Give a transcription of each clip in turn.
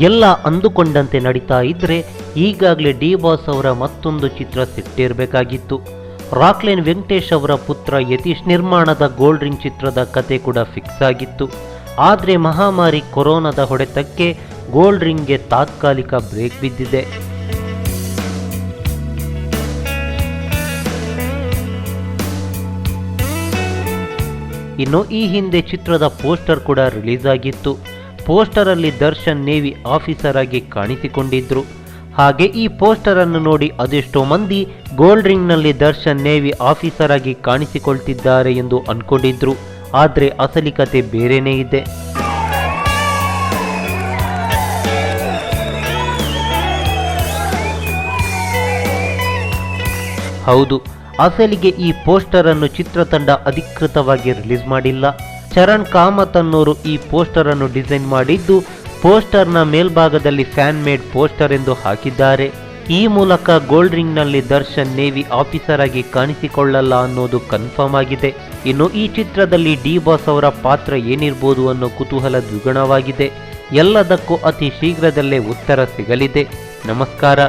ಎಲ್ಲ ಅಂದುಕೊಂಡಂತೆ ನಡೀತಾ ಇದ್ರೆ ಈಗಾಗಲೇ ಡಿ ಬಾಸ್ ಅವರ ಮತ್ತೊಂದು ಚಿತ್ರ ಸಿಟ್ಟಿರಬೇಕಾಗಿತ್ತು. ರಾಕ್ಲೈನ್ ವೆಂಕಟೇಶ್ ಅವರ ಪುತ್ರ ಯತೀಶ್ ನಿರ್ಮಾಣದ ಗೋಲ್ಡ್ ರಿಂಗ್ ಚಿತ್ರದ ಕತೆ ಕೂಡ ಫಿಕ್ಸ್ ಆಗಿತ್ತು. ಆದರೆ ಮಹಾಮಾರಿ ಕೊರೋನಾದ ಹೊಡೆತಕ್ಕೆ ಗೋಲ್ಡ್ ರಿಂಗ್ಗೆ ತಾತ್ಕಾಲಿಕ ಬ್ರೇಕ್ ಬಿದ್ದಿದೆ. ಇನ್ನು ಈ ಹಿಂದೆ ಚಿತ್ರದ ಪೋಸ್ಟರ್ ಕೂಡ ರಿಲೀಸ್ ಆಗಿತ್ತು. ಪೋಸ್ಟರ್ ಅಲ್ಲಿ ದರ್ಶನ್ ನೇವಿ ಆಫೀಸರ್ ಆಗಿ ಕಾಣಿಸಿಕೊಂಡಿದ್ರು. ಹಾಗೆ ಈ ಪೋಸ್ಟರ್ ಅನ್ನು ನೋಡಿ ಅದೆಷ್ಟೋ ಮಂದಿ ಗೋಲ್ಡ್ ರಿಂಗ್ ನಲ್ಲಿ ದರ್ಶನ್ ನೇವಿ ಆಫೀಸರ್ ಆಗಿ ಕಾಣಿಸಿಕೊಳ್ತಿದ್ದಾರೆ ಎಂದು ಅನ್ಕೊಂಡಿದ್ರು. ಆದ್ರೆ ಅಸಲಿ ಕತೆ ಬೇರೆನೇ ಇದೆ. ಹೌದು, ಅಸಲಿಗೆ ಈ ಪೋಸ್ಟರ್ ಅನ್ನು ಚಿತ್ರತಂಡ ಅಧಿಕೃತವಾಗಿ ರಿಲೀಸ್ ಮಾಡಿಲ್ಲ. ಚರಣ್ ಕಾಮತ್ ಅನ್ನೋರು ಈ ಪೋಸ್ಟರ್ ಅನ್ನು ಡಿಸೈನ್ ಮಾಡಿದ್ದು ಪೋಸ್ಟರ್ನ ಮೇಲ್ಭಾಗದಲ್ಲಿ ಫ್ಯಾನ್ ಮೇಡ್ ಪೋಸ್ಟರ್ ಎಂದು ಹಾಕಿದ್ದಾರೆ. ಈ ಮೂಲಕ ಗೋಲ್ಡ್ ರಿಂಗ್ ನಲ್ಲಿ ದರ್ಶನ್ ನೇವಿ ಆಫೀಸರ್ ಆಗಿ ಕಾಣಿಸಿಕೊಳ್ಳಲ್ಲ ಅನ್ನೋದು ಕನ್ಫರ್ಮ್ ಆಗಿದೆ. ಇನ್ನು ಈ ಚಿತ್ರದಲ್ಲಿ ಡಿ ಬಾಸ್ ಅವರ ಪಾತ್ರ ಏನಿರ್ಬೋದು ಅನ್ನೋ ಕುತೂಹಲ ದ್ವಿಗುಣವಾಗಿದೆ. ಎಲ್ಲದಕ್ಕೂ ಅತಿ ಶೀಘ್ರದಲ್ಲೇ ಉತ್ತರ ಸಿಗಲಿದೆ. ನಮಸ್ಕಾರ.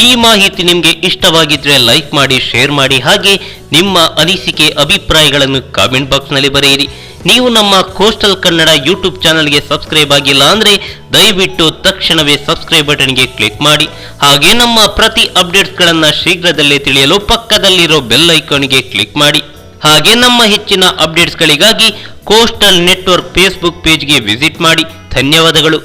ಈ ಮಾಹಿತಿ ನಿಮಗೆ ಇಷ್ಟವಾಗಿದ್ರೆ ಲೈಕ್ ಮಾಡಿ, ಶೇರ್ ಮಾಡಿ, ಹಾಗೆ ನಿಮ್ಮ ಅನಿಸಿಕೆ ಅಭಿಪ್ರಾಯಗಳನ್ನು ಕಾಮೆಂಟ್ ಬಾಕ್ಸ್ನಲ್ಲಿ ಬರೆಯಿರಿ. ನೀವು ನಮ್ಮ ಕೋಸ್ಟಲ್ ಕನ್ನಡ ಯೂಟ್ಯೂಬ್ ಚಾನಲ್ಗೆ ಸಬ್ಸ್ಕ್ರೈಬ್ ಆಗಿಲ್ಲ ಅಂದ್ರೆ ದಯವಿಟ್ಟು ತಕ್ಷಣವೇ ಸಬ್ಸ್ಕ್ರೈಬ್ ಬಟನ್ಗೆ ಕ್ಲಿಕ್ ಮಾಡಿ. ಹಾಗೆ ನಮ್ಮ ಪ್ರತಿ ಅಪ್ಡೇಟ್ಸ್ಗಳನ್ನು ಶೀಘ್ರದಲ್ಲೇ ತಿಳಿಯಲು ಪಕ್ಕದಲ್ಲಿರೋ ಬೆಲ್ ಐಕಾನ್ಗೆ ಕ್ಲಿಕ್ ಮಾಡಿ. ಹಾಗೆ ನಮ್ಮ ಹೆಚ್ಚಿನ ಅಪ್ಡೇಟ್ಸ್ಗಳಿಗಾಗಿ ಕೋಸ್ಟಲ್ ನೆಟ್ವರ್ಕ್ ಫೇಸ್ಬುಕ್ ಪೇಜ್ಗೆ ವಿಸಿಟ್ ಮಾಡಿ. ಧನ್ಯವಾದಗಳು.